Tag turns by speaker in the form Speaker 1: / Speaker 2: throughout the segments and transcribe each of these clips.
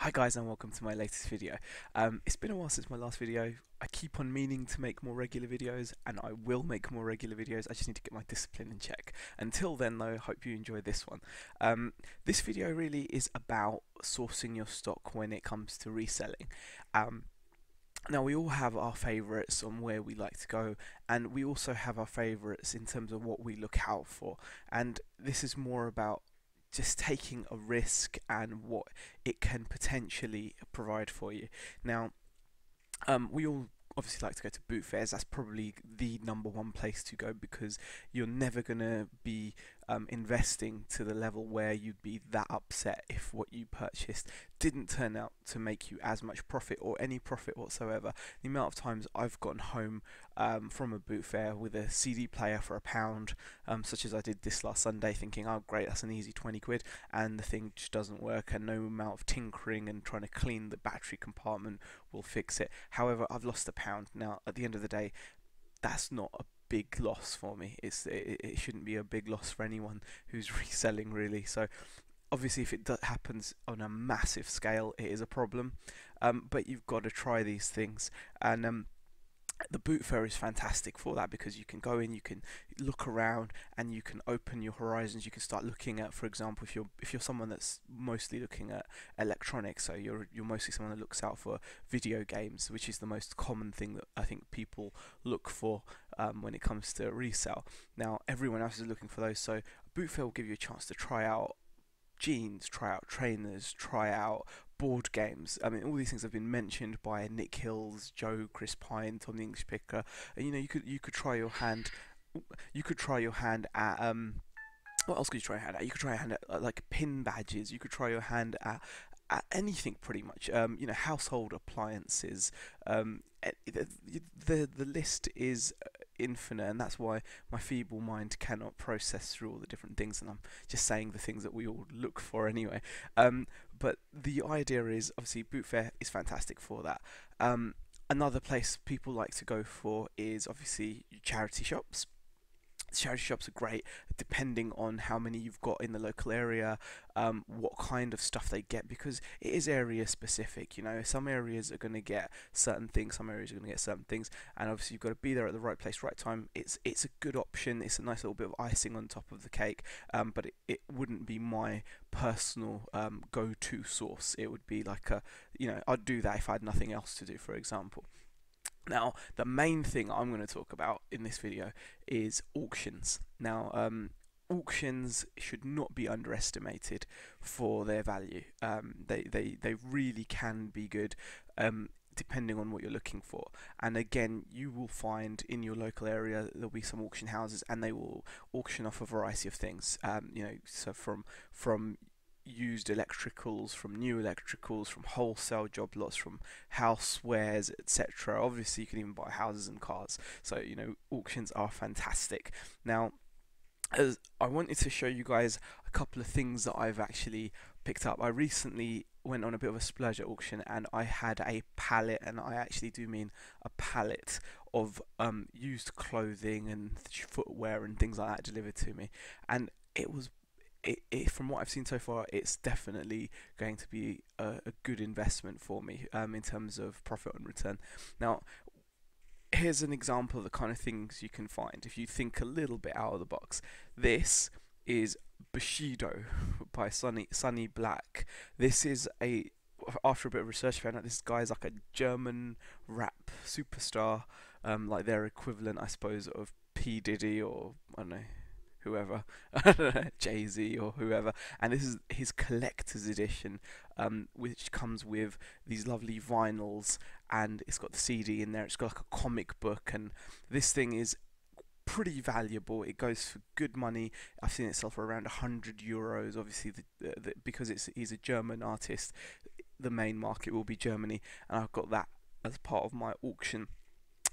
Speaker 1: Hi guys and welcome to my latest video. It's been a while since my last video. I keep on meaning to make more regular videos and I will make more regular videos. I just need to get my discipline in check. Until then though, I hope you enjoy this one. This video really is about sourcing your stock when it comes to reselling. Now we all have our favourites on where we like to go, and we also have our favourites in terms of what we look out for, and this is more about just taking a risk and what it can potentially provide for you. Now, we all obviously like to go to boot fairs. That's probably the number one place to go because you're never going to be investing to the level where you'd be that upset if what you purchased didn't turn out to make you as much profit or any profit whatsoever. The amount of times I've gotten home from a boot fair with a CD player for £1, such as I did this last Sunday, thinking, oh great, that's an easy 20 quid, and the thing just doesn't work, and no amount of tinkering and trying to clean the battery compartment will fix it. However, I've lost £1. Now, at the end of the day, that's not a big loss for me. It shouldn't be a big loss for anyone who's reselling, really. So obviously if it happens on a massive scale, it is a problem, but you've got to try these things. And the boot fair is fantastic for that because you can go in, you can look around, and you can open your horizons. You can start looking at, for example, if you're someone that's mostly looking at electronics, so you're mostly someone that looks out for video games, which is the most common thing that I think people look for when it comes to resale. Now everyone else is looking for those, so a boot fair will give you a chance to try out jeans, try out trainers, try out board games. I mean, all these things have been mentioned by Nick Hills, Joe, Chris Pine, Tom the English Picker. And, you know, you could try your hand. You could try your hand at what else could you try your hand at? You could try your hand at like pin badges. You could try your hand at anything pretty much. You know, household appliances. The list is infinite, and that's why my feeble mind cannot process through all the different things, and I'm just saying the things that we all look for anyway. But the idea is, obviously, boot fair is fantastic for that. Another place people like to go for is obviously charity shops. Charity shops are great depending on how many you've got in the local area, what kind of stuff they get, because it is area specific. You know, some areas are going to get certain things, some areas are going to get certain things, and obviously you've got to be there at the right place, right time. It's a good option. It's a nice little bit of icing on top of the cake, but it wouldn't be my personal go-to source. It would be like I'd do that if I had nothing else to do, for example. Now, the main thing I'm going to talk about in this video is auctions. Now, auctions should not be underestimated for their value. They really can be good, depending on what you're looking for. And again, you will find in your local area there'll be some auction houses, and they will auction off a variety of things. So from used electricals, from new electricals, from wholesale job lots, from housewares, etc. Obviously you can even buy houses and cars, so you know, auctions are fantastic. Now, as I wanted to show you guys a couple of things that I've actually picked up. I recently went on a bit of a splurge at auction, and I had a pallet, and I actually do mean a pallet of used clothing and footwear and things like that delivered to me, and it was from what I've seen so far, it's definitely going to be a good investment for me in terms of profit and return. Now, here's an example of the kind of things you can find if you think a little bit out of the box. This is Bushido by Sunny Black. This is after a bit of research, I found out this guy's like a German rap superstar, like their equivalent, I suppose, of P Diddy, or I don't know, whoever, Jay-Z or whoever, and this is his collector's edition, which comes with these lovely vinyls, and it's got the CD in there. It's got like a comic book, and this thing is pretty valuable. It goes for good money. I've seen it sell for around €100. Obviously, because he's a German artist, the main market will be Germany, and I've got that as part of my auction,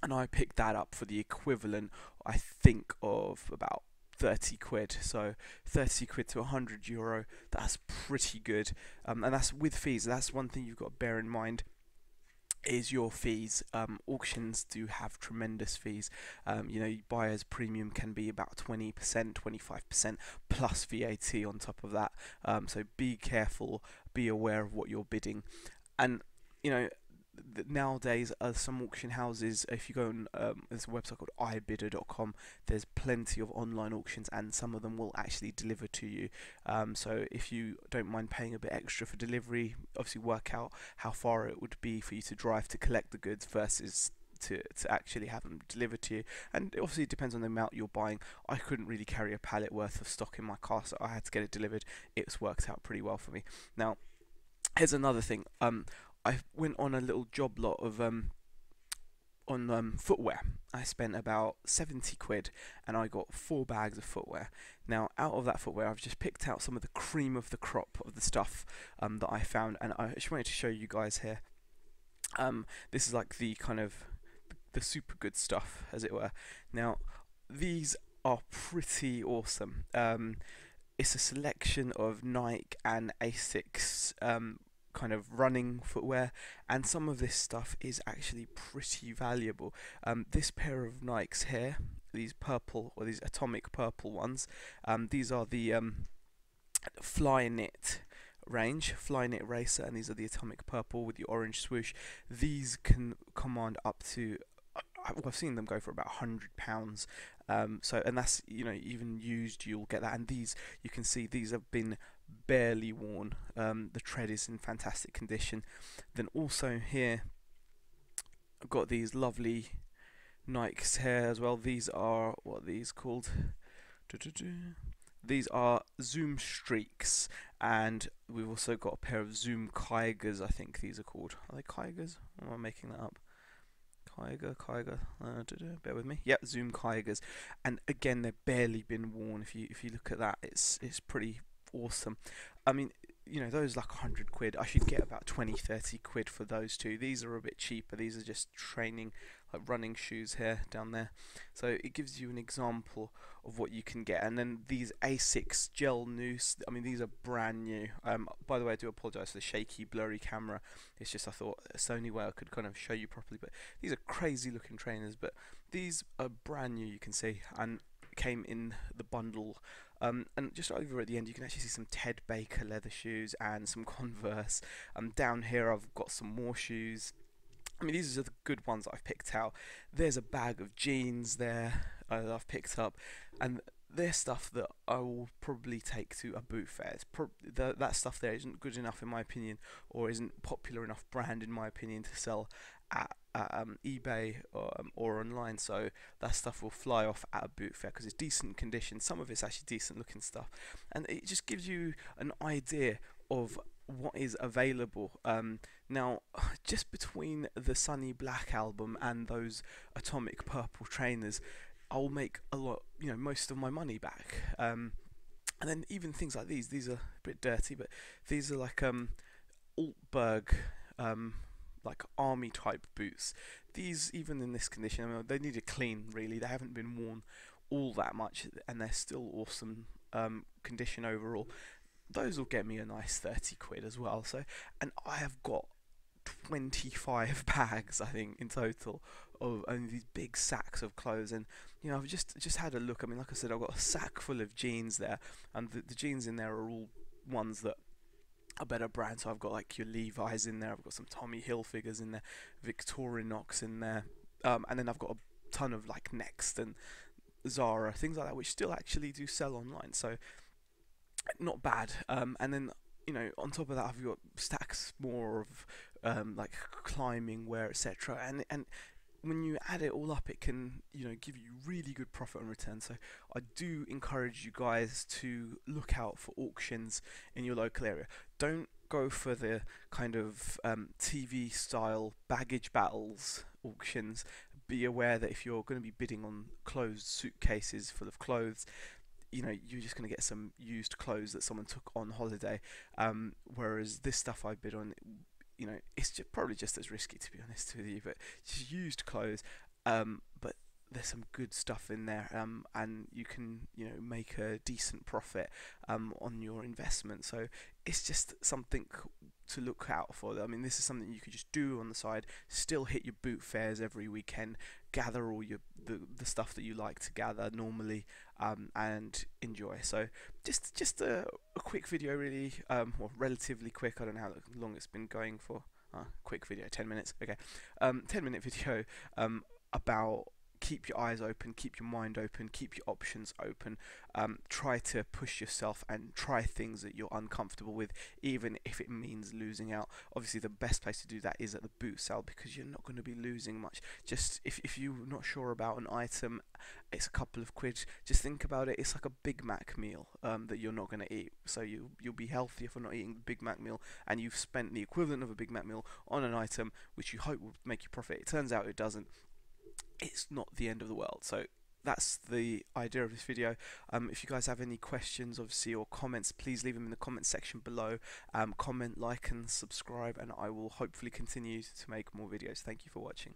Speaker 1: and I picked that up for the equivalent, I think, of about 30 quid. So 30 quid to €100, that's pretty good, and that's with fees. That's one thing you've got to bear in mind. is your fees. Auctions do have tremendous fees. Buyer's premium can be about 20%, 25% plus VAT on top of that. So be careful, be aware of what you're bidding. And, you know, nowadays, some auction houses, if you go on, there's a website called ibidder.com. There's plenty of online auctions, and some of them will actually deliver to you. So if you don't mind paying a bit extra for delivery, obviously work out how far it would be for you to drive to collect the goods versus to actually have them delivered to you. And obviously it depends on the amount you're buying. I couldn't really carry a pallet worth of stock in my car, so I had to get it delivered. It's worked out pretty well for me. Now, here's another thing. I went on a little job lot of on footwear. I spent about 70 quid and I got 4 bags of footwear. Now, out of that footwear, I've just picked out some of the cream of the crop of the stuff that I found, and I just wanted to show you guys here. This is like the kind of the super good stuff, as it were. Now, these are pretty awesome. It's a selection of Nike and Asics kind of running footwear, and some of this stuff is actually pretty valuable. This pair of Nikes here, these purple or these atomic purple ones, these are the Flyknit range, Flyknit Racer, and these are the atomic purple with the orange swoosh. These can command up to I've seen them go for about £100. And that's, even used, you'll get that. And these, you can see, these have been barely worn. The tread is in fantastic condition. Then also here, I've got these lovely Nikes here as well. These are, what are these called? These are Zoom Streaks, and we've also got a pair of Zoom Kaigers, I think these are called. Are they Kaigers? Or am I making that up? Kyger, bear with me. Yep, Zoom Kaigers, and again they've barely been worn. If you look at that, it's pretty awesome. I mean, those like 100 quid. I should get about 20-30 quid for those two. These are a bit cheaper. These are just training, like running shoes here down there. So it gives you an example of what you can get. And then these Asics gel noose. I mean, these are brand new. By the way, I do apologise for the shaky, blurry camera. It's just I thought it's the only way I could kind of show you properly. But these are crazy looking trainers. But these are brand new, you can see, and came in the bundle. And just over at the end, you can actually see some Ted Baker leather shoes and some Converse. Down here, I've got some more shoes. I mean, these are the good ones that I've picked out. There's a bag of jeans there that I've picked up, and they're stuff that I will probably take to a boot fair. That stuff there isn't good enough in my opinion, or isn't popular enough brand in my opinion to sell at eBay or online, so that stuff will fly off at a boot fair because it's decent condition. Some of it's actually decent looking stuff, and it just gives you an idea of what is available. Now, just between the Sunny Black album and those Atomic Purple trainers, I'll make a lot, most of my money back. And then even things like these are a bit dirty, but these are like Altberg, like army type boots. These, even in this condition, I mean, they need a clean really. They haven't been worn all that much, and they're still awesome condition overall. Those will get me a nice 30 quid as well. So, and I have got 25 bags, I think, in total, of only these big sacks of clothes. And I've just had a look. I mean, like I said, I've got a sack full of jeans there, and the jeans in there are all ones that are better brands. So I've got like your Levi's in there, I've got some Tommy Hilfigers in there, Victorinox in there, and then I've got a ton of like Next and Zara, things like that, which still actually do sell online. So not bad. And then on top of that, I've got stacks more of like climbing wear, etc. And when you add it all up, it can give you really good profit and return. So I do encourage you guys to look out for auctions in your local area. Don't go for the kind of TV style baggage battles auctions. Be aware that if you're going to be bidding on closed suitcases full of clothes, you're just going to get some used clothes that someone took on holiday. Whereas this stuff I bid on, it's probably just as risky, to be honest with you, but just used clothes. But there's some good stuff in there, and you can make a decent profit on your investment. So it's just something to look out for. I mean, this is something you could just do on the side, still hit your boot fairs every weekend, gather all the stuff that you like to gather normally, and enjoy. So just a quick video, really, or relatively quick. I don't know how long it's been going for. Quick video, 10 minutes. Okay, 10-minute video about keep your eyes open, keep your mind open, keep your options open. Try to push yourself and try things that you're uncomfortable with, even if it means losing out. Obviously, the best place to do that is at the boot sale, because you're not going to be losing much. Just if you're not sure about an item, it's a couple of quid. Just think about it. It's like a Big Mac meal that you're not going to eat. So you'll be healthier for not eating the Big Mac meal, and you've spent the equivalent of a Big Mac meal on an item which you hope will make you profit. It turns out it doesn't. It's not the end of the world. So that's the idea of this video. If you guys have any questions, obviously, or comments, please leave them in the comment section below. Comment, like, and subscribe, and I will hopefully continue to make more videos. Thank you for watching.